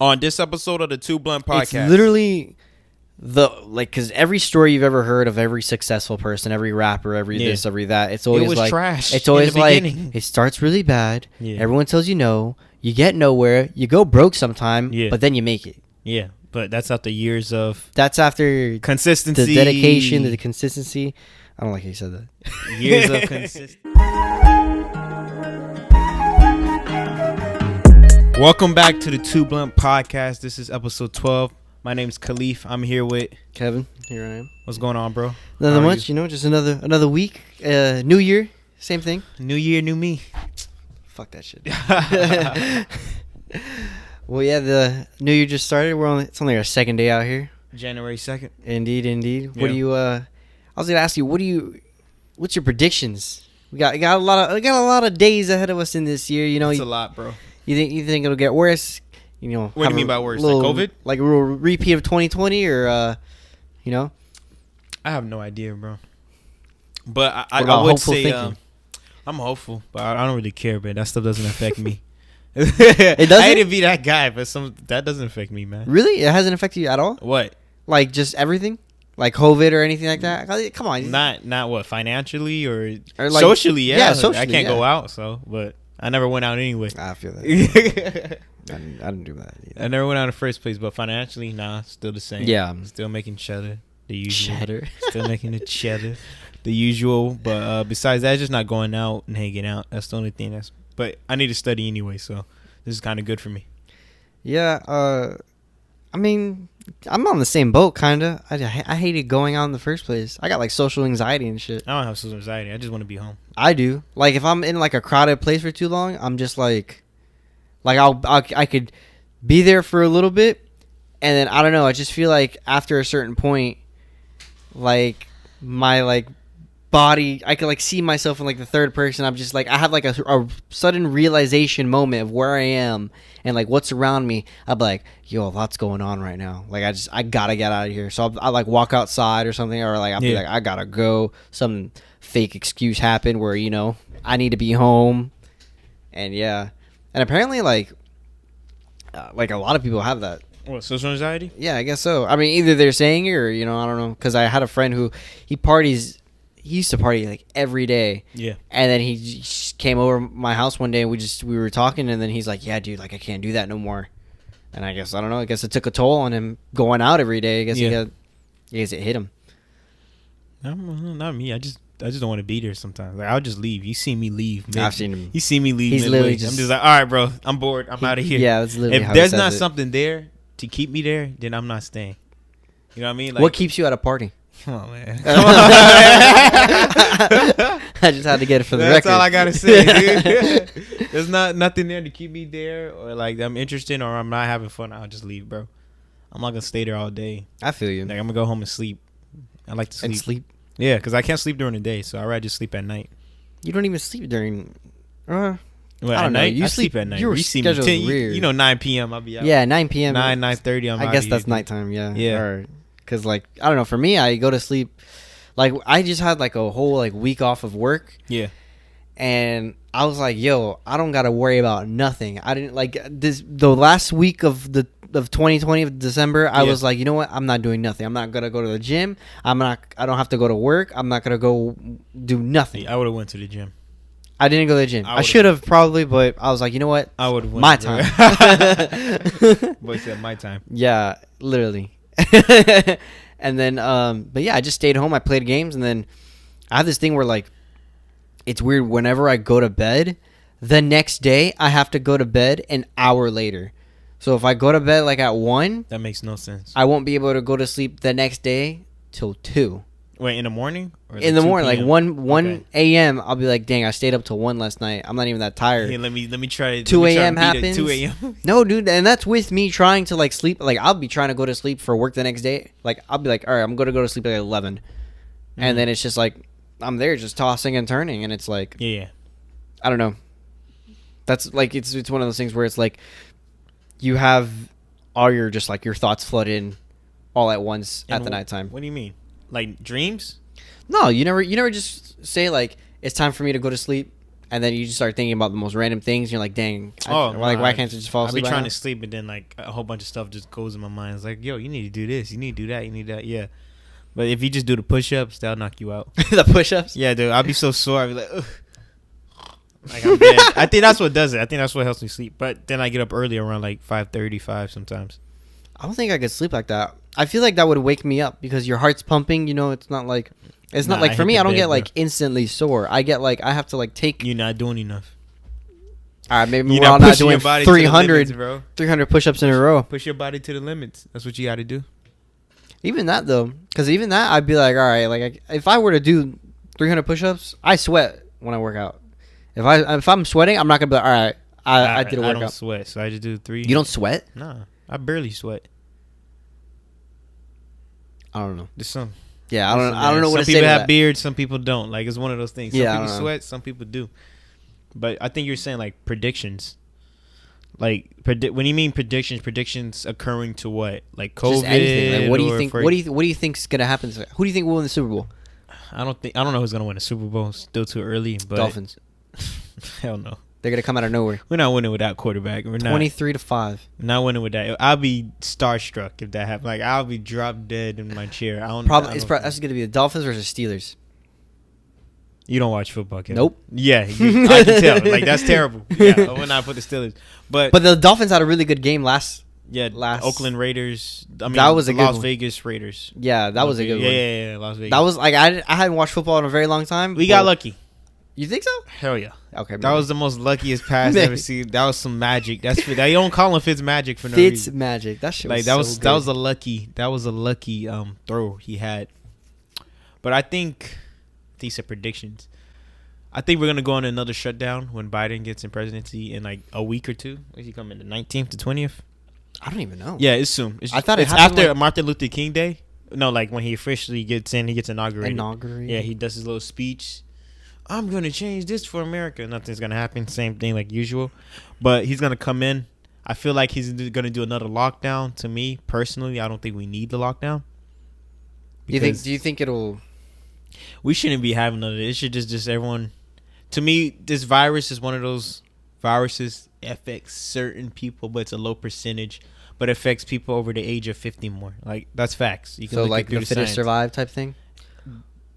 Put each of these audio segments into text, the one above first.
On this episode of the Two Blunt Podcast. It's literally because every story you've ever heard of every successful person, every rapper, every this, every that, it's always like trash. It's always like it starts really bad. Yeah. Everyone tells you no, you get nowhere, you go broke sometime, but then you make it. Yeah, but that's after years of after consistency, the dedication, the consistency. I don't like how you said that. Years of consistency. Welcome back to the Two Blunt Podcast. This is episode 12. My name is Khalif. I'm here with Kevin. Here I am. What's going on, bro? Nothing much, just another week. New year, same thing. New year, new me. Fuck that shit. Well, yeah, the new year just started. It's only our second day out here. January 2nd. Indeed. Yeah. What do you? I was gonna ask you, what's your predictions? We got a lot of days ahead of us in this year. It's a lot, bro. You think it'll get worse? What do you mean by worse? Like COVID? Like a real repeat of 2020, or I have no idea, bro. But I would say I'm hopeful, but I don't really care, man. That stuff doesn't affect me. It doesn't? I hate to be that guy, but that doesn't affect me, man. Really? It hasn't affected you at all? What? Like just everything? Like COVID or anything like that? Come on. Not what, financially or like, socially? Yeah, socially. I can't go out, but I never went out anyway. I feel that. I didn't do that either. I never went out in the first place, but financially, nah, still the same. Yeah. Still making cheddar, the usual. Cheddar. Still making the cheddar, the usual. But besides that, just not going out and hanging out. That's the only thing. But I need to study anyway, so this is kind of good for me. Yeah. I mean, I'm on the same boat, kind of. I hated going out in the first place. I got like social anxiety and shit. I don't have social anxiety. I just want to be home. I do. Like if I'm in like a crowded place for too long, I'm just like I could be there for a little bit, and then I don't know. I just feel like after a certain point, like my body, I could like see myself in like the third person. I'm just like I have like a sudden realization moment of where I am and like what's around me. I'm like, yo, a lot's going on right now. Like I gotta get out of here. So I like walk outside or something, or like I'll be like, I gotta go. Some fake excuse happened where I need to be home, and and apparently like a lot of people have that. What, social anxiety? Yeah, I guess so. I mean, either they're saying it or I don't know. Because I had a friend who he used to party like every day. Yeah. And then he just came over my house one day and we were talking, and then he's like, yeah, dude, like I can't do that no more. And I guess, I don't know, I guess it took a toll on him going out every day. I guess it hit him. Not me. I just don't want to be there sometimes. Like I'll just leave. You see me leave. I've seen him. You see me leave. He's literally I'm just like, all right, bro, I'm bored. I'm out of here. Yeah, that's literally how if there's not it. something there to keep me there, then I'm not staying. You know what I mean? Like, what keeps you at a party? Come on, man. I just had to get it for the That's record. That's all I gotta say, dude. There's nothing there to keep me there, or like I'm interested, or I'm not having fun. I'll just leave, bro. I'm not gonna stay there all day. I feel you. Like I'm gonna go home and sleep. I like to sleep. And sleep? Yeah, because I can't sleep during the day, so I'd rather just sleep at night. You don't even sleep during... Well, I don't know. You sleep at night. Your schedule's weird. 9 p.m. I'll be out. Yeah, 9 p.m. 9:30. I'm out. I guess that's nighttime. Yeah. Yeah. Because I don't know. For me, I go to sleep. Like I just had like a whole week off of work. Yeah. And I was like, yo, I don't gotta worry about nothing. I didn't like the last week of 2020 of December. I was like, you know what? I'm not doing nothing. I'm not gonna go to the gym. I don't have to go to work. I'm not gonna go do nothing. I would have went to the gym. I didn't go to the gym. I should have probably, but I was like, you know what? I would have went. My time. Boy said my time. Yeah, literally. And then, but yeah, I just stayed home. I played games, and then I have this thing where like, it's weird. Whenever I go to bed, the next day I have to go to bed an hour later. So if I go to bed like at 1, that makes no sense. I won't be able to go to sleep the next day till 2. Wait, in the morning? Or in the morning, like 1 a.m. I'll be like, dang, I stayed up till 1 last night. I'm not even that tired. Hey, let me try. 2 a.m. happens. 2 a.m. No, dude, and that's with me trying to like sleep. Like I'll be trying to go to sleep for work the next day. Like I'll be like, all right, I'm gonna go to sleep at 11, and then it's just like I'm there just tossing and turning, and it's like, yeah, I don't know. That's like it's one of those things where it's like you have all your just like your thoughts flood in all at once at the nighttime. What do you mean? Like dreams? No, you never just say like it's time for me to go to sleep, and then you just start thinking about the most random things. And you're like, dang, why can't I just fall I be asleep? trying to sleep, and then like a whole bunch of stuff just goes in my mind. It's like, yo, you need to do this, you need to do that, you need that. Yeah, but if you just do the push-ups, that'll knock you out. The push-ups. Yeah, dude, I'll be so sore. I'll be like, ugh. Like I'm dead. I think that's what does it. I think that's what helps me sleep. But then I get up early around like 5:35 sometimes. I don't think I could sleep like that. I feel like that would wake me up because your heart's pumping. You know, it's not like I for hit me. the I don't bed, get like bro. instantly sore. I get like I have to like take. You're not doing enough. All right, maybe You're we're all not not pushing doing your body to the 300, limits, bro. 300 push-ups in a row. Push your body to the limits. That's what you got to do. Even that though, because even that, I'd be like, all right, like if I were to do 300 push-ups, I sweat when I work out. If I'm sweating, I'm not gonna be like, all right, I did a I workout. don't sweat, so I just do 3. You don't sweat? Nah, I barely sweat. I don't know. There's some. Yeah, I don't know what to Some say people to have that. beards, some people don't. Like it's one of those things. Some Yeah, I people don't know. sweat, some people do. But I think you're saying like predictions. Like when you mean predictions occurring to what? Like COVID. Just anything. Like, what do you think? for- What do you think's gonna happen? Who do you think will win the Super Bowl? I don't know who's gonna win the Super Bowl. Still too early. But Dolphins. Hell no. They're gonna come out of nowhere. We're not winning with that quarterback. We're not 23-5. not winning with that. I'll be starstruck if that happens. Like I'll be drop dead in my chair. That's gonna be the Dolphins versus Steelers. You don't watch football, Kevin. Nope. Yeah, I can tell. Like that's terrible. Yeah, I would not put the Steelers. But the Dolphins had a really good game last. Oakland Raiders. I mean, That was a good Las one. Vegas Raiders. Yeah, that was a good one. Yeah, Las Vegas. That was like I hadn't watched football in a very long time. We got lucky. You think so? Hell yeah. Okay. That was the most luckiest pass I ever seen. That was some magic. That's they don't call him Fitz magic for no Fitz reason. magic. That shit Like was that so was good. that was a lucky throw he had. But I think these are predictions. I think we're gonna go on another shutdown when Biden gets in presidency in like a week or two. Is he coming the 19th to 20th? I don't even know. Yeah, it's soon. I thought it it's happened, after like- Martin Luther King Day. No, like when he officially gets in, he gets inaugurated. Yeah, he does his little speech. I'm gonna change this for America. Nothing's gonna happen. Same thing like usual, but he's gonna come in. I feel like he's gonna do another lockdown. To me personally, I don't think we need the lockdown. Do you think it'll? We shouldn't be having none of it. It should just everyone. To me, this virus is one of those viruses affects certain people, but it's a low percentage. But affects people over the age of 50 more. Like that's facts. You can So look like through the fittest science. survive type thing.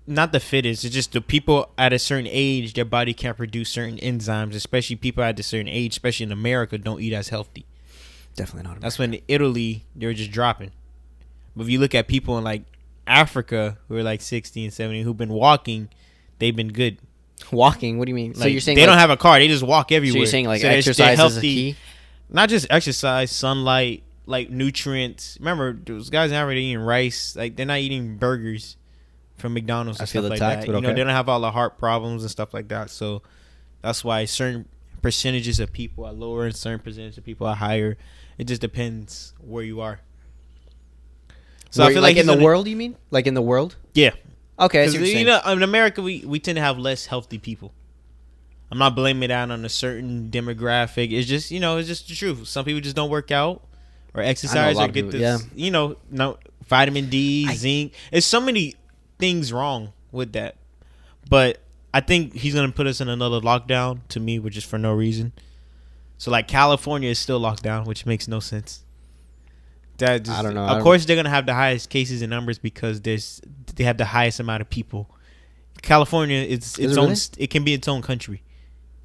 Not the fittest. It's just the people at a certain age, their body can't produce certain enzymes. Especially people at a certain age, especially in America, don't eat as healthy. Definitely not. That's when in Italy they're just dropping. But if you look at people in like Africa who are like 60 and 70 who've been walking, they've been good. Walking. What do you mean? Like, So you're saying they don't have a car; they just walk everywhere. So you're saying like they're exercise is a key? Not just exercise, sunlight, like nutrients. Remember, those guys in Africa eating rice. Like they're not eating burgers from McDonald's and I feel stuff like attacked, that. but You know, okay. they don't have all the heart problems and stuff like that. So that's why certain percentages of people are lower and certain percentages of people are higher. It just depends where you are. So I feel like in the he's world, you mean? Like in the world? Yeah. Okay, I see Because what you're you saying. know, in America, we tend to have less healthy people. I'm not blaming that on a certain demographic. It's just it's just the truth. Some people just don't work out or exercise lot or of get people, this. yeah. No vitamin D, zinc. There's so many things wrong with that. But I think he's gonna put us in another lockdown. To me, which is for no reason. So like California is still locked down, which makes no sense. That just, I don't know. Of course, they're gonna have the highest cases and numbers because they have the highest amount of people. California, it's its it own. really? It can be its own country.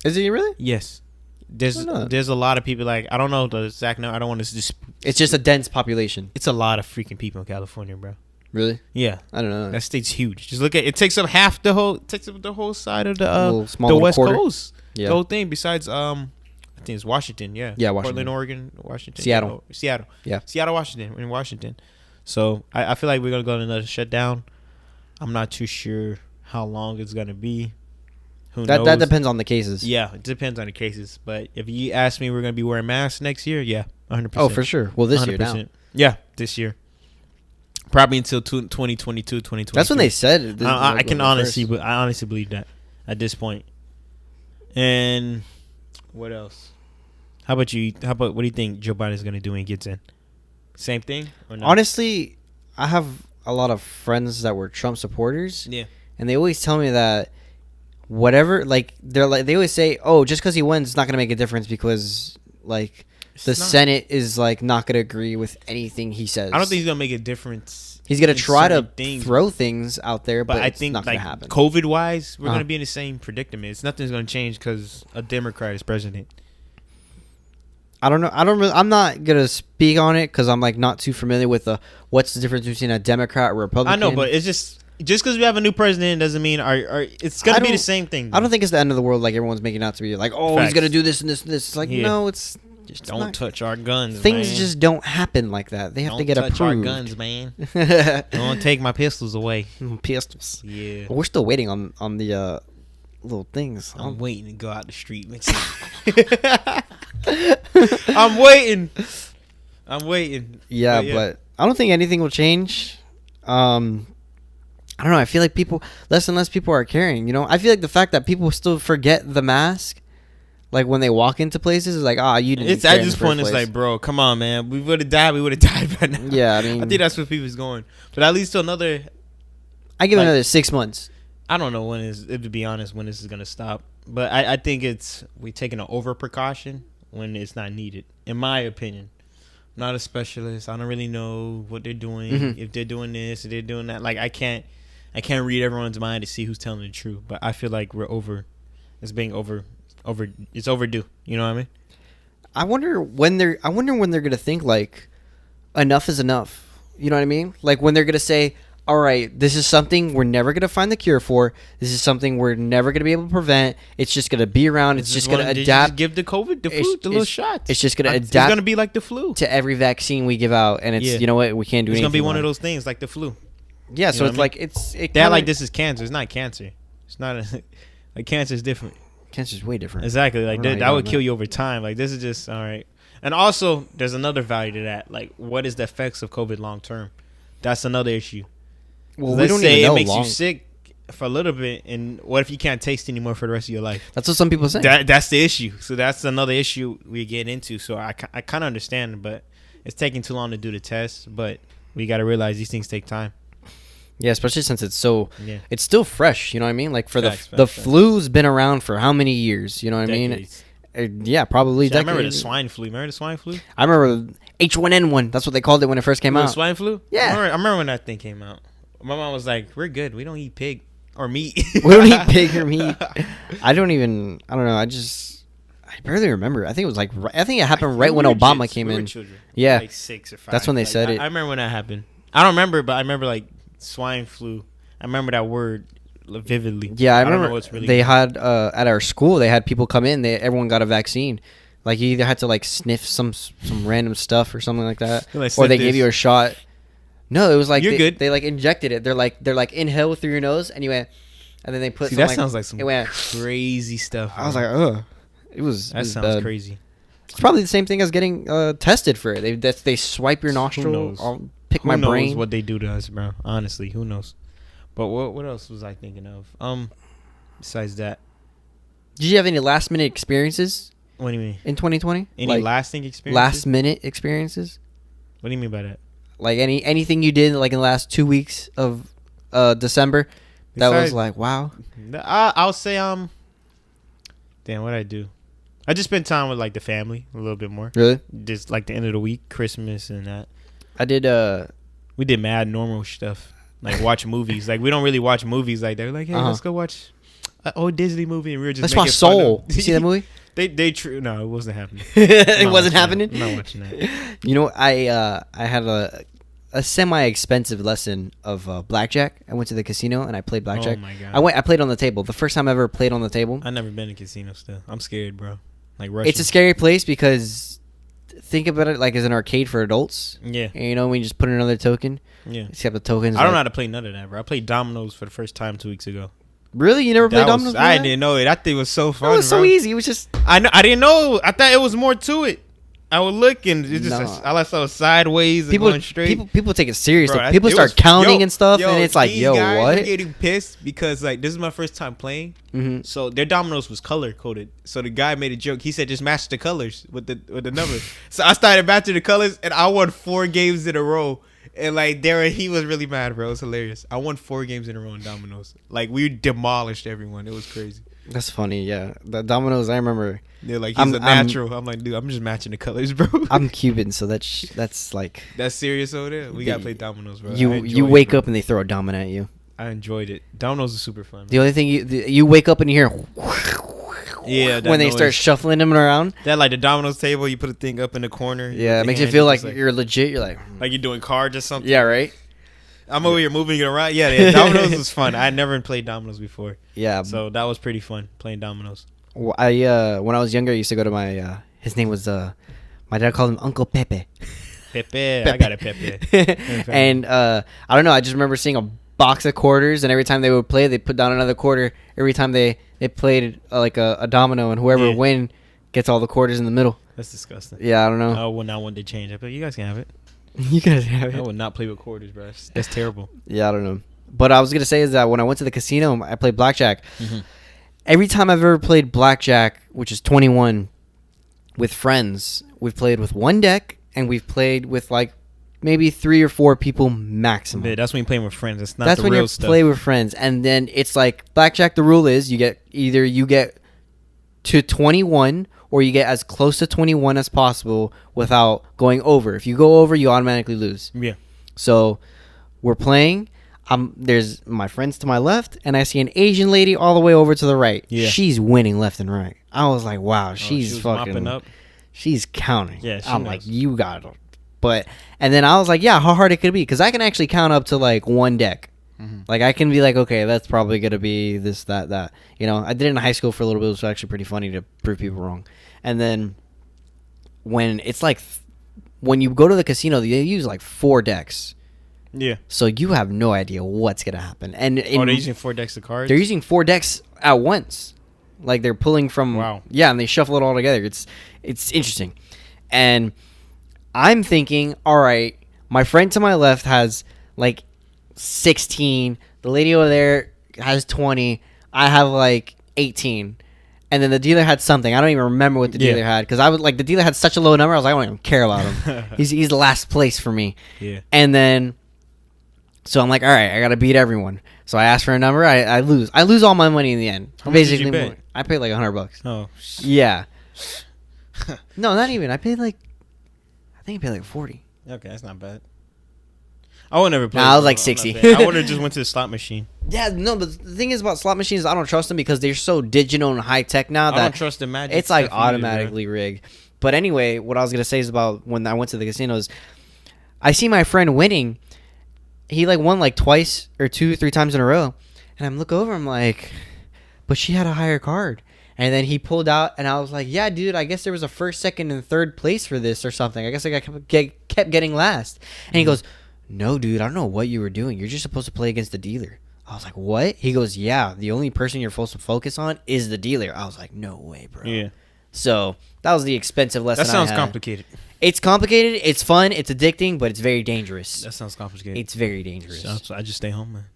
Is it really? Yes, I don't know. there's a lot of people. Like I don't know the exact number. I don't want to just. It's just a dense population. It's a lot of freaking people in California, bro. Really? Yeah, I don't know. that state's huge. Just look at it. Takes up half the whole. Takes up the whole side of Little small the little West quarter. Coast. Yeah. The whole thing. Besides I think it's Washington. Yeah. Yeah, Washington. Portland, Oregon, Washington, Seattle. Seattle. Yeah. Seattle, Washington. In Washington. So I feel like we're gonna go on another shutdown. I'm not too sure how long it's gonna be. Who knows? That depends on the cases. Yeah, it depends on the cases. But if you ask me, we're gonna be wearing masks next year. Yeah, 100%. Oh, for sure. Well, this year now. Yeah, this year. Probably until 2022, 2023. That's when they said. I honestly believe that at this point. And what else? How about you? What do you think Joe Biden is gonna do when he gets in? Same thing or no? Honestly, I have a lot of friends that were Trump supporters, Yeah. and they always tell me that whatever. Like they always say, oh, just because he wins, it's not gonna make a difference because like the Senate is like not gonna agree with anything he says. I don't think he's gonna make a difference. He's gonna try to throw things out there, but I it's think not like gonna happen. COVID wise, we're gonna be in the same predicament. It's nothing's gonna change because a Democrat is president. I don't know. I'm not gonna speak on it because I'm like not too familiar with what's the difference between a Democrat or Republican. I know, but it's just because we have a new president doesn't mean it's gonna be the same thing. I don't think it's the end of the world. Like everyone's making out to be like, oh, Facts. He's gonna do this and this and this. It's like no, it's just don't touch our guns. Things man. Just don't happen like that. They have to get approved. Don't touch our guns, man. Don't take my pistols away. Pistols. Yeah. We're still waiting on the little things. I'm waiting to go out the street. I'm waiting. Yeah, but I don't think anything will change. I don't know. I feel like less and less people are caring. You know, I feel like the fact that people still forget the mask, like when they walk into places, is like, you didn't. It's at this point, it's like, bro, come on, man. We would have died. We would have died by now. Yeah, I mean, I think that's where people's going. But at least to another. I give another 6 months. I don't know to be honest, when this is gonna stop. But I think we're taking an over precaution when it's not needed, in my opinion. I'm not a specialist. I don't really know what they're doing. Mm-hmm. If they're doing this, if they're doing that. Like I can't read everyone's mind to see who's telling the truth. But I feel like we're over. It's being over. It's overdue. You know what I mean? I wonder when they're gonna think like enough is enough. You know what I mean? Like when they're gonna say, all right, this is something we're never going to find the cure for. This is something we're never going to be able to prevent. It's just going to be around. It's just going to adapt. Just give the COVID, the flu, the little shots. It's just going to adapt. It's going to be like the flu. To every vaccine we give out. And it's, you know what, we can't do anything. It's going to be one of those things like the flu. Yeah, so it's like, this is cancer. It's not cancer. It's not, like cancer is different. Cancer is way different. Exactly. Like that would kill you over time. Like this is just, all right. And also, there's another value to that. Like, what is the effects of COVID long term? That's another issue. Well, let's say it makes you sick for a little bit, and what if you can't taste anymore for the rest of your life? That's what some people say. That's the issue. So that's another issue we get into. So I kind of understand, but it's taking too long to do the test. But we got to realize these things take time. Yeah, especially since it's still fresh. You know what I mean? Like for the flu's been around for how many years? You know what Decades. I mean? Yeah, probably decades. I remember the swine flu. Remember the swine flu? I remember H1N1. That's what they called it when it first came out. The swine flu? Yeah. I remember when that thing came out. My mom was like, we're good. We don't eat pig or meat. We don't eat pig or meat. I don't know. I barely remember. I think it happened right when Obama came in. Children. Yeah. Like 6 or 5. That's when they said it. I remember when that happened. I don't remember, but I remember like swine flu. I remember that word vividly. Yeah, I remember what's really they had at our school, they had people come in. Everyone got a vaccine. Like you either had to like sniff some random stuff or something like that, or they gave you a shot. No, it was like good. They like injected it. They're like inhale through your nose, and then they put. That sounds like some crazy stuff. I was like, ugh. That sounds crazy. It's probably the same thing as getting tested for it. They swipe your nostril. I'll pick my brain. Who knows what they do to us, bro? Honestly, who knows? But what else was I thinking of? Besides that, did you have any last minute experiences? What do you mean? In 2020? Any lasting experiences? Last minute experiences? What do you mean by that? Like anything you did like in the last 2 weeks of December that was like, wow. I'll say damn, what'd I do? I just spent time with like the family a little bit more. Really? Just like the end of the week, Christmas and that. I did we did mad normal stuff. Like watch movies. Like we don't really watch movies like they're like, hey, let's go watch an old Disney movie, and we were just let's watch Soul. You see that movie? No, it wasn't happening. It wasn't happening. I'm not watching that. You know, I had a semi-expensive lesson of blackjack. I went to the casino and I played blackjack. Oh my god! I played on the table. The first time I ever played on the table. I've never been to casino. Still, I'm scared, bro. Like Russian. It's a scary place because think about it like as an arcade for adults. Yeah. And, you know, when you just put in another token. Yeah. Except the tokens. I don't know how to play none of that, bro. I played dominoes for the first time 2 weeks ago. Really? You never played dominoes? I didn't know it. That thing was so fun. It was so easy. It was just. I didn't know. I thought it was more to it. I would look and it just I like so sideways and going straight. People take it serious. Bro, people start counting and stuff, and it's like, yo, guys what? Are getting pissed because like this is my first time playing. Mm-hmm. So their dominoes was color coded. So the guy made a joke. He said just match the colors with the numbers. So I started matching the colors, and I won 4 games in a row. And like he was really mad, bro. It was hilarious. I won 4 games in a row in dominoes. Like we demolished everyone. It was crazy. That's funny. Yeah, the dominoes. I remember. They're like, he's a natural. I'm like, dude, I'm just matching the colors, bro. I'm Cuban, so that's like. That's serious over there. We gotta play dominoes, bro. You wake up and they throw a domino at you. I enjoyed it. Dominoes is super fun. The only thing you wake up and you hear. Yeah, when they start shuffling them around. That like the dominoes table, you put a thing up in the corner. Yeah, it makes you feel like you're legit. You're like you're doing cards or something. Yeah, right. I'm over here moving it around. Yeah, dominoes was fun. I had never played dominoes before. Yeah, so that was pretty fun playing dominoes. When I was younger, I used to go to my. His name was my dad called him Uncle Pepe. Pepe. I got a Pepe. And I don't know. I just remember seeing a box of quarters, and every time they would play, they put down another quarter. Every time they played like a domino, and whoever win gets all the quarters in the middle. That's disgusting. Yeah, I don't know. Oh, well, now when they change, I be like, you guys can have it. You guys have it. I would not play with quarters, bro. That's terrible. Yeah, I don't know. But I was gonna say is that when I went to the casino, I played blackjack. Mm-hmm. Every time I've ever played blackjack, which is 21, with friends, we've played with one deck, and we've played with like maybe 3 or 4 people maximum. Yeah, that's when you're playing with friends. It's not that's the when real you stuff. Play with friends, and then it's like blackjack. The rule is you get to 21, or you get as close to 21 as possible without going over. If you go over, you automatically lose. Yeah. So we're playing. There's my friends to my left, and I see an Asian lady all the way over to the right. Yeah. She's winning left and right. I was like, wow, she's fucking mopping up. She's counting. Yeah, I'm knows. Like, you got it. And then I was like, yeah, how hard it could be, because I can actually count up to like one deck. Mm-hmm. Like I can be like, okay, that's probably gonna be this, that. You know, I did it in high school for a little bit. It was actually pretty funny to prove people wrong. And then when it's like, when you go to the casino, they use like 4 decks. Yeah. So you have no idea what's gonna happen. And they're using 4 decks of cards. They're using 4 decks at once. Like they're pulling from. Wow. Yeah, and they shuffle it all together. It's interesting. And I'm thinking, all right, my friend to my left has like 16. The lady over there has 20. I have like 18. And then the dealer had something. I don't even remember what the dealer had, because I was like, the dealer had such a low number. I was like, I don't even care about him. He's the last place for me. Yeah. And then, so I'm like, all right, I gotta beat everyone. So I asked for a number. I lose. I lose all my money in the end. How basically, much did you pay? I paid like $100. Oh. Yeah. No, not even. I paid like, I think I paid like 40. Okay, that's not bad. I would never play. Nah, I was like 60. I would have just went to the slot machine. Yeah, no, but the thing is about slot machines, I don't trust them because they're so digital and high tech now that I don't trust the magic. It's like automatically rigged. But anyway, what I was gonna say is about when I went to the casinos, I see my friend winning. He like won like twice or 2-3 times in a row, and I'm look over. I'm like, but she had a higher card. And then he pulled out, and I was like, yeah, dude, I guess there was a 1st, 2nd, and 3rd place for this or something. I guess I kept getting last. And he goes, no, dude, I don't know what you were doing. You're just supposed to play against the dealer. I was like, what? He goes, yeah, the only person you're supposed to focus on is the dealer. I was like, no way, bro. Yeah. So that was the expensive lesson. That sounds complicated. It's complicated. It's fun. It's addicting, but it's very dangerous. That sounds complicated. It's very dangerous. So I just stay home, man.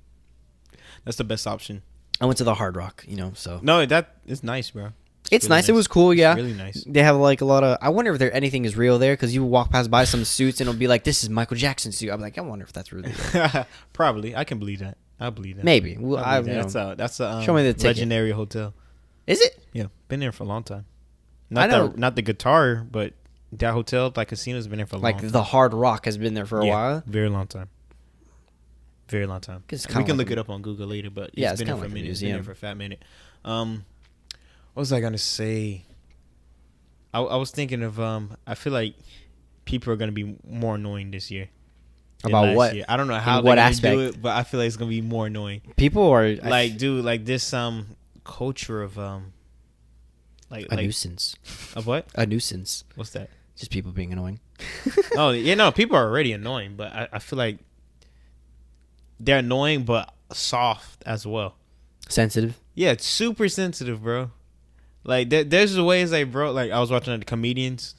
That's the best option. I went to the Hard Rock, so. No, that is nice, bro. It's really nice. It was cool, yeah. It's really nice. They have like a lot of. I wonder if anything is real there, because you walk past by some suits and it'll be like, "This is Michael Jackson's suit." I'm like, I wonder if that's really real. Probably, I can believe that. I believe that. Maybe. That's a show me the legendary hotel. Is it? Yeah, been there for a long time. Not the guitar, but that hotel, like casino's been there for a long time. Like the Hard Rock has been there for a while. Very long time. Very long time. We can look it up on Google later, but it's been there for a minute. It's been there for a fat minute. What was I gonna say? I was thinking of I feel like people are gonna be more annoying this year. About what? Year. I don't know how they're gonna do it, but I feel like it's gonna be more annoying. People are like, dude, like this culture of like a nuisance. Of what? A nuisance. What's that? Just people being annoying. Oh yeah, no, people are already annoying, but I feel like they're annoying but soft as well. Sensitive. Yeah, it's super sensitive, bro. Like there's ways like, bro, like I was watching the comedians.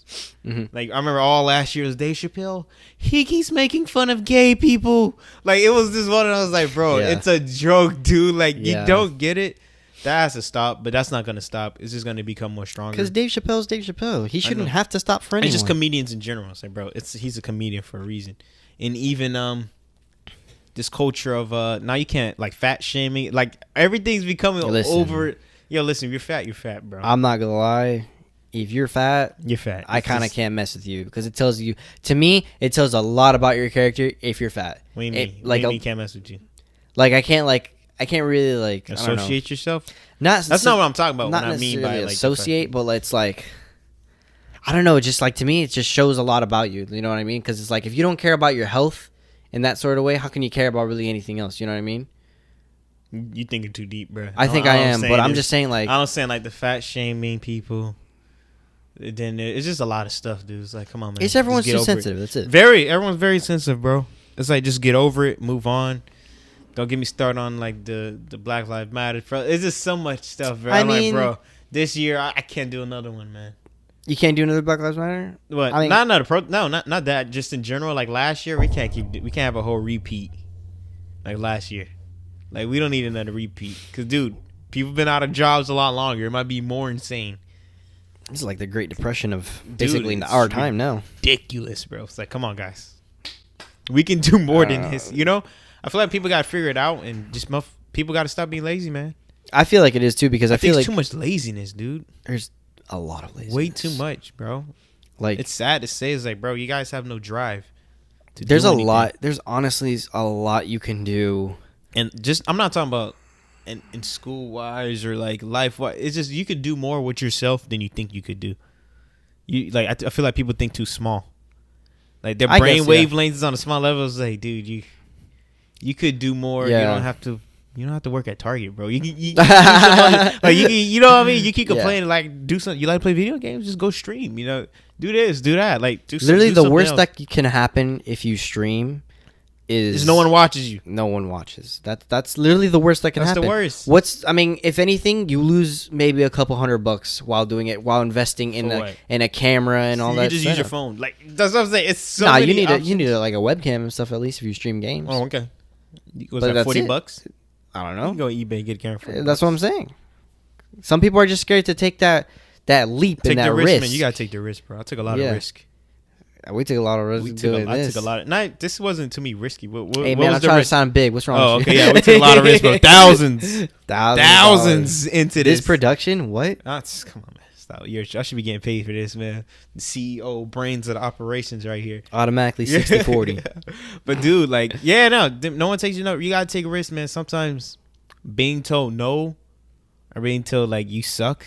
Mm-hmm. Like I remember all last year was Dave Chappelle. He keeps making fun of gay people. Like it was this one, and I was like, bro, it's a joke, dude. Like you don't get it. That has to stop, but that's not going to stop. It's just going to become more stronger. Because Dave Chappelle's Dave Chappelle. He shouldn't have to stop for anyone. It's just comedians in general. It's like, bro, he's a comedian for a reason. And even this culture of now you can't like fat shaming. Like everything's becoming over. Yo, listen, if you're fat, bro. I'm not gonna lie. If you're fat, you're fat. I kind of can't mess with you because it tells you. To me, it tells a lot about your character if you're fat. What do you mean? Like, can't mess with you? Like I can't really like associate yourself. That's not what I'm talking about. Not what I mean by like associate, but it's like I don't know. Just like to me, it just shows a lot about you. You know what I mean? Because it's like if you don't care about your health in that sort of way, how can you care about really anything else? You know what I mean? You thinking too deep, bro. I think I am, but I'm just saying like I don't saying like the fat shaming people. Then it's just a lot of stuff, dude. It's like, come on, man. It's everyone's too sensitive. That's it. Everyone's very sensitive, bro. It's like just get over it, move on. Don't get me started on like the Black Lives Matter. It's just so much stuff, bro. I'm like, bro, this year I can't do another one, man. You can't do another Black Lives Matter? What? I mean, not that. Just in general, like last year, we can't have a whole repeat like last year. Like we don't need another repeat because, dude, people been out of jobs a lot longer. It might be more insane. This is like the Great Depression of basically our time now. Ridiculous, bro. It's like, come on, guys. We can do more than this, you know? I feel like people got to figure it out and just people got to stop being lazy, man. I feel like it is too because I feel like too much laziness, dude. There's a lot of laziness. Way too much, bro. Like it's sad to say. It's like, bro, you guys have no drive. There's a lot. There's honestly a lot you can do. And just, I'm not talking about in school wise or like life wise. It's just you could do more with yourself than you think you could do. You like, I feel like people think too small. Like their brain wavelengths is on a small level. It's like, dude, you could do more. Yeah. You don't have to work at Target, bro. You know what I mean? You keep complaining, like, do something. You like to play video games? Just go stream, you know? Do this, do that. Like, literally the worst that can happen if you stream is no one watches you. No one watches. That's literally the worst that can happen. That's the worst. I mean, if anything, you lose maybe a couple $100 while doing it, while investing in a camera and all that. You just use your phone. Like, that's what I'm saying. It's so many you need like a webcam and stuff at least if you stream games. Oh, okay. Was that $40? I don't know. You can go eBay and get a camera for $40. That's what I'm saying. Some people are just scared to take that leap and that risk. Man. You gotta take the risk, bro. I took a lot of risk. We took a lot of risk. I took a lot of. This wasn't to me risky. Hey man, I'm trying to sound big. What's wrong? with you? Yeah, we took a lot of risk, bro. Thousands into this production. What? Come on, man. Stop. I should be getting paid for this, man. The CEO, brains of the operations, right here. Automatically 60-40. But dude, like, no one takes you. No, you gotta take a risk, man. Sometimes being told no, or being told like you suck,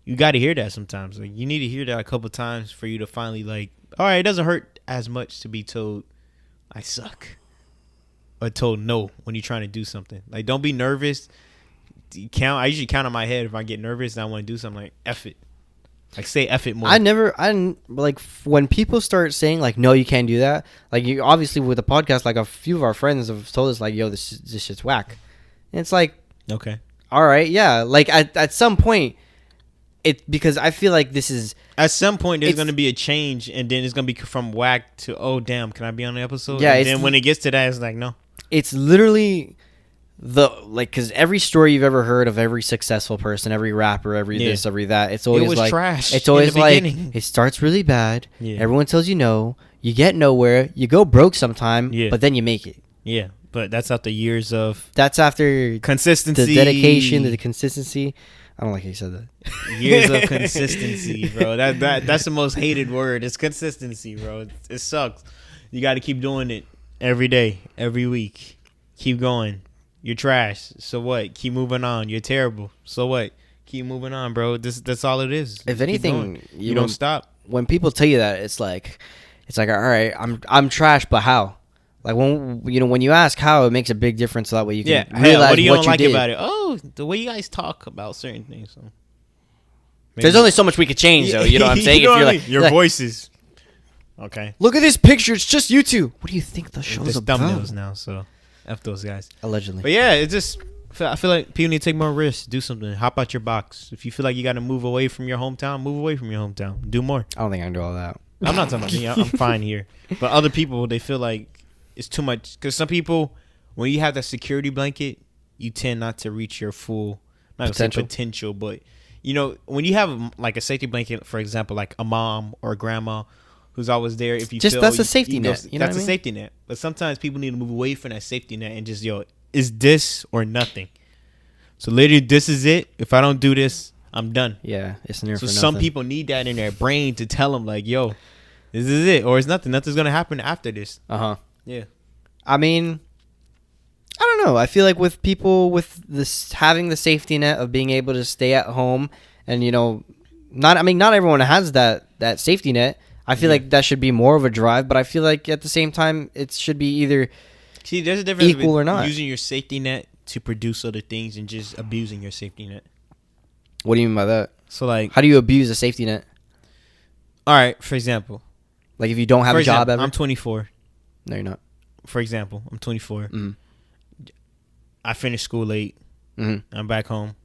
you gotta hear that sometimes. Like you need to hear that a couple times for you to finally like. All right, it doesn't hurt as much to be told I suck or told no when you're trying to do something. Like, don't be nervous. I usually count on my head if I get nervous and I want to do something. Like, F it. Like, say F it more. I like when people start saying like, no, you can't do that. Like, you obviously with the podcast, like a few of our friends have told us like, yo, this shit's whack. And it's like, okay, all right, yeah. Like at some point, because I feel like this is. At some point, there's going to be a change, and then it's going to be from whack to, oh, damn, can I be on the episode? Yeah. And then when it gets to that, it's like, no. It's literally because every story you've ever heard of every successful person, every rapper, every this, every that, it's always like trash. It's always like it starts really bad. Yeah. Everyone tells you no. You get nowhere. You go broke sometime, but then you make it. Yeah, but that's after years of. That's after consistency, the dedication, the consistency. I don't like how you said that. Years of consistency, bro. That's the most hated word. It's consistency, bro. It sucks. You got to keep doing it every day, every week. Keep going. You're trash. So what? Keep moving on. You're terrible. So what? Keep moving on, bro. That's all it is. If anything, you don't stop. When people tell you that, it's like, all right, I'm trash, but how? Like when you ask how, it makes a big difference. So that way you can realize what do you what don't you like did. about it. Oh, the way you guys talk about certain things. So there's only so much we could change, though. You know what I'm saying? If you're like your voices. Okay. Look at this picture. It's just you two. What do you think the show's about? Thumbnails now, so F those guys. Allegedly. But yeah, I feel like people need to take more risks. Do something. Hop out your box. If you feel like you got to move away from your hometown, move away from your hometown. Do more. I don't think I can do all that. I'm not talking about me. I'm fine here. But other people, they feel like it's too much. Because some people, when you have that security blanket, you tend not to reach your full, not gonna say potential, but you know, when you have like a safety blanket, for example, like a mom or a grandma who's always there, if you just feel, that's a safety net. You know that's a safety net. But sometimes people need to move away from that safety net and just is this or nothing. So literally, this is it. If I don't do this, I'm done. Yeah, it's near. So some people need that in their brain to tell them like, yo, this is it, or it's nothing. Nothing's gonna happen after this. Yeah. I mean, I don't know. I feel like with people with this having the safety net of being able to stay at home, and not everyone has that safety net. I feel like that should be more of a drive, but I feel like at the same time it should be either there's a difference equal or not. Using your safety net to produce other things and just abusing your safety net. What do you mean by that? So like, how do you abuse a safety net? All right, for example, like if you don't have a job ever. I'm 24. No, you're not. For example, I'm 24. Mm-hmm. I finished school late. Mm-hmm. I'm back home.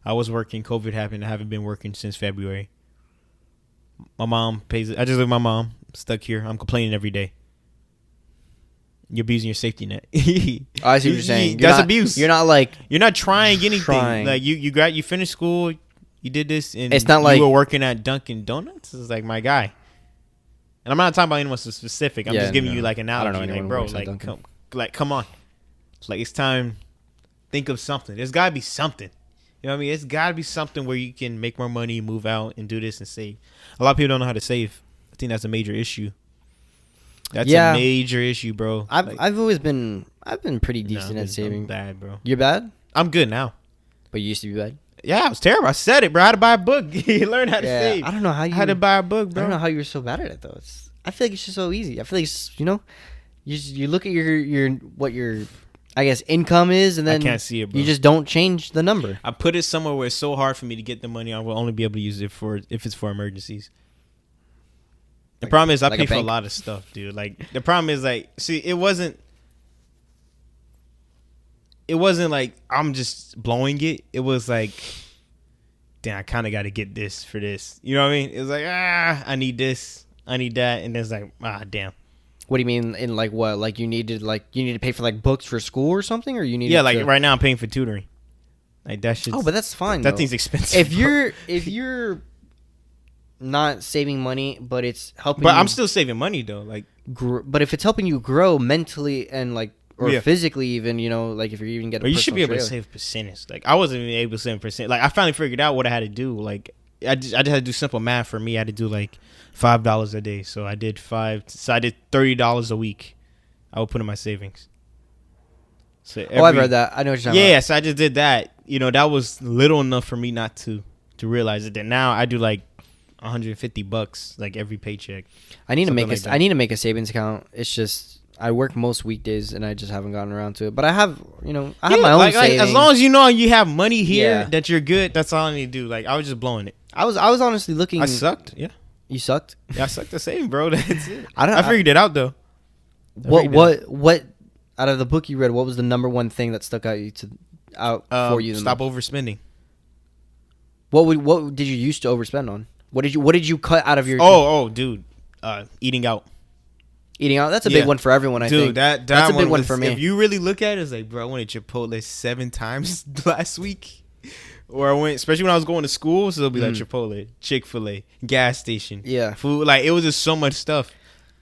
I was working. COVID happened. I haven't been working since February. My mom pays it. I just live with my mom. Stuck here. I'm complaining every day. You're abusing your safety net. Oh, I see what you're saying. That's abuse. You're not like you're not trying anything. Like you finished school. You did this, and it's not like you were working at Dunkin' Donuts. It's like my guy. And I'm not talking about anyone specific. I'm just giving you like an analogy. Like, bro, come on. Like it's time. Think of something. There's gotta be something. You know what I mean? It's gotta be something where you can make more money, move out, and do this and save. A lot of people don't know how to save. I think that's a major issue. That's a major issue, bro. I've been pretty decent at saving. I'm bad, bro. You're bad? I'm good now. But you used to be bad? Yeah, I was terrible. I said it, bro. I had to buy a book. You learn how to save. I don't know how you had to buy a book, bro. I don't know how you were so bad at it though. I feel like it's just so easy. I feel like it's, you look at your I guess income is, and then I can't see it, bro. You just don't change the number. I put it somewhere where it's so hard for me to get the money. I will only be able to use it if it's for emergencies. The problem is I pay for a lot of stuff, dude. Like the problem is see, it wasn't like I'm just blowing it. It was like, damn, I kind of got to get this for this. You know what I mean? It was like, I need this, I need that, and then it's like, damn. What do you mean in like what? Like you need to pay for like books for school or something, or you need? Yeah, like right now I'm paying for tutoring. Like that shit. Oh, but that's fine. That thing's expensive. If you're not saving money, but it's helping. But I'm still saving money though. Like, but if it's helping you grow mentally and like or physically, even like if you're even getting. But you should be able to save percentage. Like I wasn't even able to save percent. Like I finally figured out what I had to do. Like I just had to do simple math for me. I had to do like $5 a day. So I did $30 a week. I would put in my savings. So I've read that. I know what you're talking about. Yeah, so I just did that. That was little enough for me not to realize it. That now I do like $150 like every paycheck. I need to make a savings account. It's just I work most weekdays and I just haven't gotten around to it. But I have I have my own savings. As long as you have money here that you're good, that's all I need to do. Like I was just blowing it. I was honestly looking. I sucked. Yeah. You sucked? Yeah, I sucked the same, bro. That's it. I figured it out though. What out of the book you read, what was the number one thing that stuck out for you? Stop overspending. What did you used to overspend on? What did you cut out of your? Dude, eating out. Eating out, that's a big one for everyone. I think. Dude, that's a big one for me. If you really look at it, it's like, bro, I went to Chipotle 7 times last week. Or I went, especially when I was going to school, so it'll be like Chipotle, Chick-fil-A, gas station, food. Like it was just so much stuff.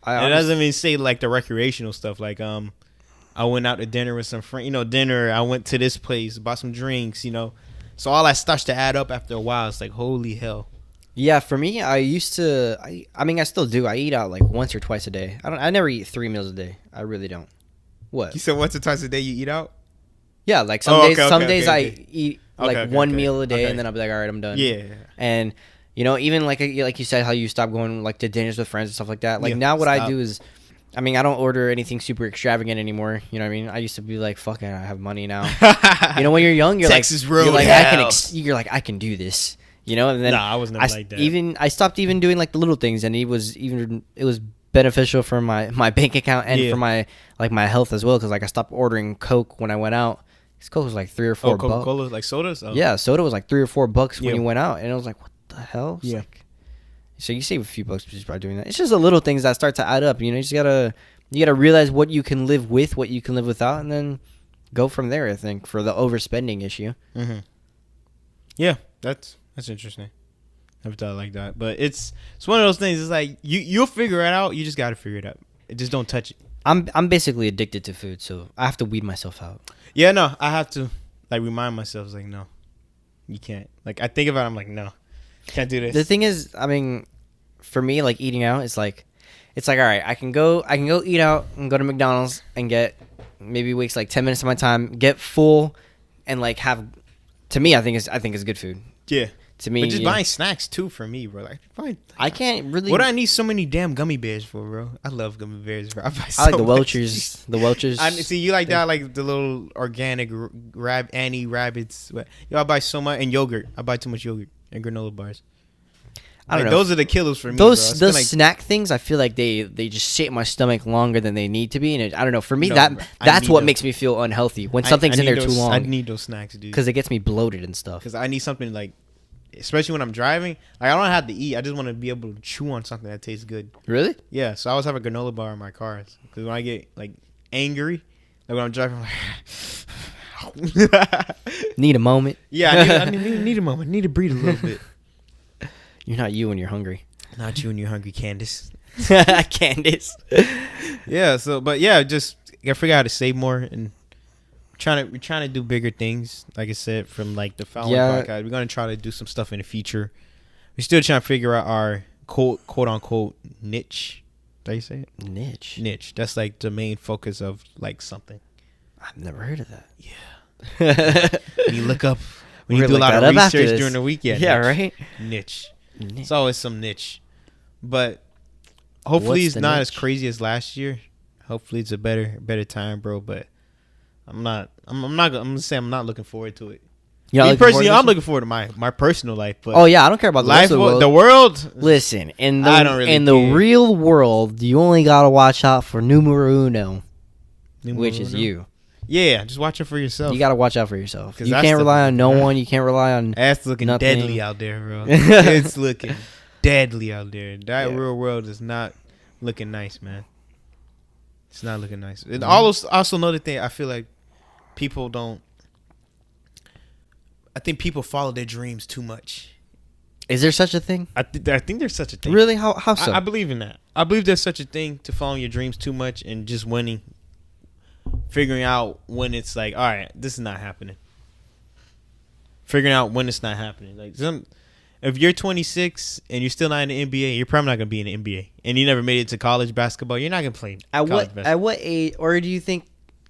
It doesn't even say like the recreational stuff. Like I went out to dinner with some friends. Dinner. I went to this place, bought some drinks. So all that starts to add up after a while. It's like holy hell. Yeah, for me, I used to. I mean, I still do. I eat out like once or twice a day. I never eat 3 meals a day. I really don't. What? You said once or twice a day you eat out? Yeah, like some days I eat like one meal a day, and then I'll be like, all right, I'm done. Yeah. And even like you said, how you stop going like to dinners with friends and stuff like that. Like now, what I do is, I mean, I don't order anything super extravagant anymore. You know what I mean? I used to be like, fuck it, I have money now. When you're young, you're Texas like, Roadhouse. you're like, I can do this. And then I was never like that. I stopped even doing like the little things, and it was beneficial for my bank account and for my health as well, because like I stopped ordering Coke when I went out. This Coke was like $3 or $4. Coca-Cola, like sodas? Oh. Yeah, soda was like $3 or $4 when you went out, and I was like, what the hell? Yeah. So you save a few bucks just by doing that. It's just the little things that start to add up. You just gotta realize what you can live with, what you can live without, and then go from there. I think for the overspending issue. Mm-hmm. Yeah, that's interesting. Never thought like that, but it's one of those things. It's like you'll figure it out. You just got to figure it out. Just don't touch it. I'm basically addicted to food, so I have to weed myself out. Yeah, no, I have to like remind myself. It's like, no, you can't. Like I think about it, I'm like, no, can't do this. The thing is, I mean, for me, like eating out, it's like all right. I can go eat out and go to McDonald's and get maybe waste like 10 minutes of my time, get full, and like have. To me, I think it's good food. Yeah. To me, but just buying snacks too for me, bro. Like, fine. I can't really. What do I need so many damn gummy bears for, bro? I love gummy bears, bro. I like the Welchers. The Welchers. See, you like that, like the little organic Annie rabbits. Yo, I buy so much, and yogurt. I buy too much yogurt and granola bars. I don't know. Those are the killers for me. Those snack things, I feel like they just sit in my stomach longer than they need to be, and I don't know. For me, that's what makes me feel unhealthy when something's in there too long. I need those snacks, dude, because it gets me bloated and stuff. Because I need something like. Especially when I'm driving, like I don't have to eat. I just want to be able to chew on something that tastes good. Really? Yeah. So I always have a granola bar in my cars because when I get like angry, like when I'm driving, I'm like need a moment. Yeah, I need a moment. Need to breathe a little bit. You're not you when you're hungry. Not you when you're hungry, Candace. Candace. Yeah. So, but yeah, just gotta figure out how to save more and. We're trying to do bigger things, like I said, from like the following podcast. We're gonna try to do some stuff in the future. We're still trying to figure out our quote unquote niche. Did you say it? Niche. That's like the main focus of like something. I've never heard of that. Yeah. When you look up, when you do a lot of research during the weekend. Yeah, right. Niche. It's always some niche, but hopefully it's not as crazy as last year. Hopefully it's a better time, bro. But. I'm gonna say I'm not looking forward to it. Me personally, I'm looking forward to my personal life. But I don't care about the rest of the world. The world. Listen, in the real world, you only gotta watch out for numero uno, which is you. Yeah, just watch it for yourself. You gotta watch out for yourself. You can't rely on no one. You can't rely on. That's looking deadly out there, bro. It's looking deadly out there. That real world is not looking nice, man. It's not looking nice. And also another thing, I feel like. I think people follow their dreams too much. Is there such a thing? I think there's such a thing. Really? How so? I believe in that. I believe there's such a thing to following your dreams too much and just winning. Figuring out when it's like, all right, this is not happening. Figuring out when it's not happening. Like if you're 26 and you're still not in the NBA, you're probably not going to be in the NBA. And you never made it to college basketball, you're not going to play college basketball. At what age, or do you think,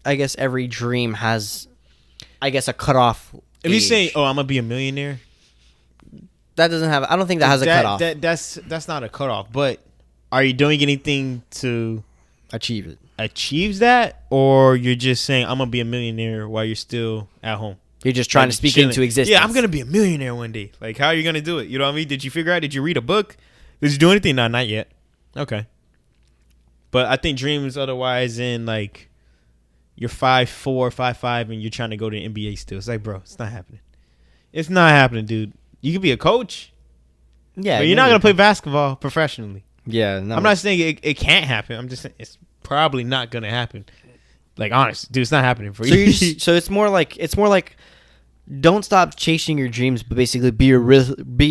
I guess every dream has, I guess, a cutoff. If you say, "Oh, I'm gonna be a millionaire," that doesn't have. I don't think that has a cutoff. That's not a cutoff. But are you doing anything to achieve it? Achieves that, or you're just saying, "I'm gonna be a millionaire" while you're still at home? You're just trying to speak it into existence. Yeah, I'm gonna be a millionaire one day. Like, how are you gonna do it? You know what I mean? Did you figure out? Did you read a book? Did you do anything? No, not yet. Okay. But I think dreams otherwise in like. You're 5'4", 5'5", and you're trying to go to the NBA still. It's like, bro, it's not happening. It's not happening, dude. You could be a coach. Yeah. But you're not going to play basketball professionally. Yeah. No. I'm not saying it can't happen. I'm just saying it's probably not going to happen. Like, honest, dude, it's not happening for you. So it's more like don't stop chasing your dreams, but basically be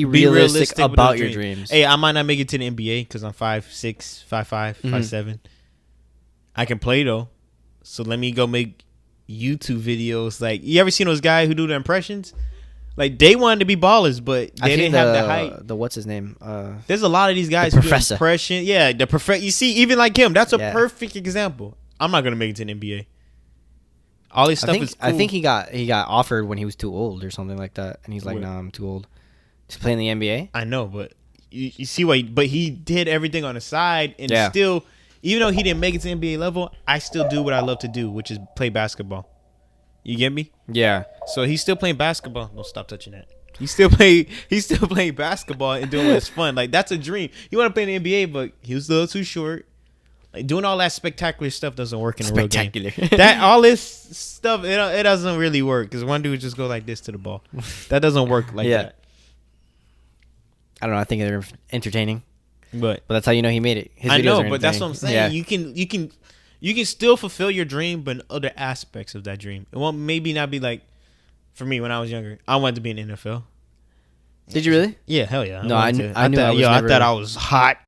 realistic about your dreams. Hey, I might not make it to the NBA because I'm 5'6", 5'5", 5'7". I can play, though. So let me go make YouTube videos. Like, you ever seen those guys who do the impressions? Like, they wanted to be ballers, but they didn't have the height. What's his name? There's a lot of these guys who do impression. Yeah, the professor. You see, even like him, that's a perfect example. I'm not gonna make it to the NBA. All this stuff is cool. I think he got offered when he was too old or something like that, and he's like, "Nah, I'm too old to play in the NBA." I know, but you see what? But he did everything on the side, and still. Even though he didn't make it to NBA level, I still do what I love to do, which is play basketball. You get me? Yeah. So he's still playing basketball. Don't stop touching that. He's still playing basketball and doing what's fun. Like, that's a dream. You want to play in the NBA, but he was a little too short. Like, doing all that spectacular stuff doesn't work in a real game. That all this stuff, it doesn't really work because one dude just go like this to the ball. That doesn't work like that. I don't know. I think they're entertaining. But that's how you know he made it. I know, but that's what I'm saying. Yeah. You can still fulfill your dream, but in other aspects of that dream. It won't maybe not be like, for me when I was younger, I wanted to be in the NFL. Did you really? Yeah, hell yeah. No, I knew I thought I was hot,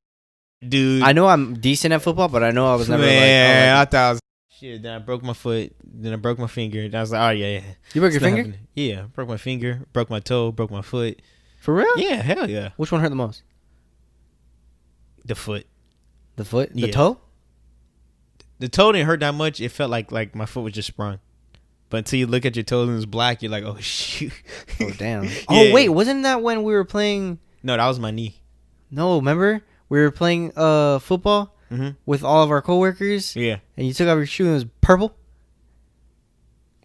dude. I know I'm decent at football, but I know I was never I thought I was shit. Then I broke my foot. Then I broke my finger. And I was like, oh yeah. You broke your finger? Yeah, broke my finger, broke my toe, broke my foot. For real? Yeah, hell yeah. Which one hurt the most? The foot. The foot? The Yeah. toe? The toe didn't hurt that much. It felt like my foot was just sprung. But until you look at your toes and it's black, you're like, oh shoot. Oh damn. Yeah. Oh wait, wasn't that when we were playing? No, that was my knee. No, remember we were playing football with all of our coworkers. Yeah. And you took off your shoe and it was purple.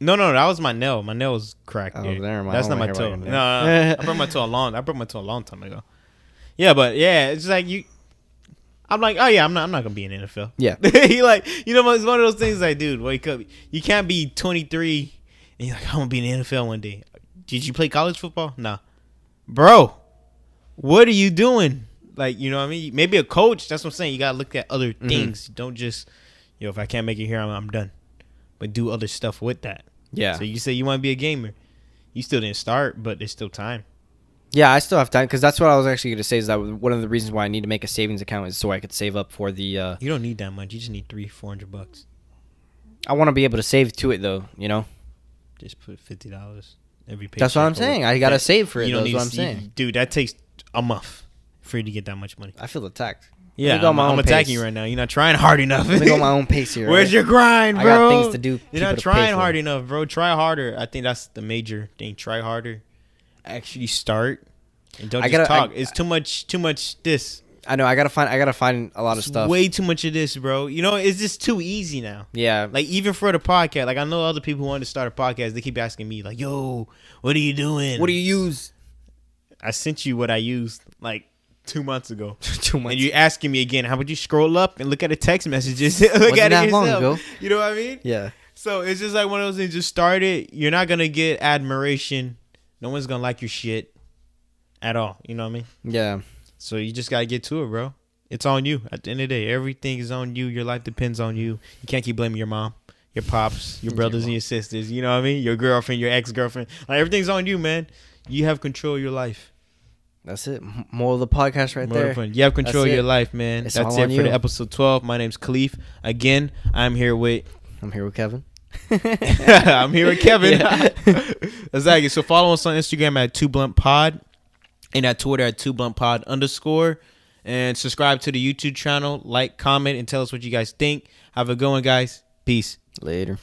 No, that was my nail. My nail was cracked. Oh, Dude. there, that's not my toe. No, I broke my toe a long time ago. Yeah, but yeah, it's like you. I'm like, oh yeah, I'm not gonna be in the NFL. Yeah. He like, it's one of those things like, dude, wake up. You can't be 23 and you're like, I'm gonna be in the NFL one day. Did you play college football? Nah. Bro, what are you doing? Like, you know what I mean? Maybe a coach, that's what I'm saying. You gotta look at other things. Don't just, if I can't make it here, I'm done. But do other stuff with that. Yeah. So you say you want to be a gamer. You still didn't start, but there's still time. Yeah, I still have time because that's what I was actually going to say. Is that one of the reasons why I need to make a savings account is so I could save up for the. You don't need that much. You just need $300-$400. I want to be able to save to it though. Just put $50 every paycheck. That's what I'm saying. I gotta save for it. That's what I'm saying, dude. That takes a month for you to get that much money. I feel attacked. Yeah, I'm attacking you right now. You're not trying hard enough. Let me go on my own pace here. Where's your grind, bro? I got things to do. You're not trying hard enough, bro. Try harder. I think that's the major thing. Try harder. Actually start. And don't just talk. It's too much this. I know. I gotta find a lot of stuff. Way too much of this, bro. It's just too easy now. Yeah. Like even for the podcast, like I know other people who want to start a podcast. They keep asking me, like, "Yo, what are you doing? What do you use?" I sent you what I used like 2 months ago. 2 months. And you're asking me again. How about you scroll up and look at the text messages? Look at it yourself. Long ago. You know what I mean? Yeah. So it's just like one of those things. Just start it. You're not gonna get admiration. No one's gonna like your shit at all. You know what I mean? Yeah. So you just gotta get to it, bro. It's on you. At the end of the day, everything is on you. Your life depends on you. You can't keep blaming your mom, your pops, your brothers and your sisters. You know what I mean? Your girlfriend, your ex-girlfriend. Like everything's on you, man. You have control of your life. That's it. More of the podcast right there. You have control of your life, man. That's it for the episode 12. My name's Khalif. Again, I'm here with Kevin. I'm here with Kevin. Exactly. So follow us on Instagram at 2bluntpod and at Twitter at 2bluntpod_. And subscribe to the YouTube channel. Like, comment, and tell us what you guys think. Have a good one, guys. Peace. Later.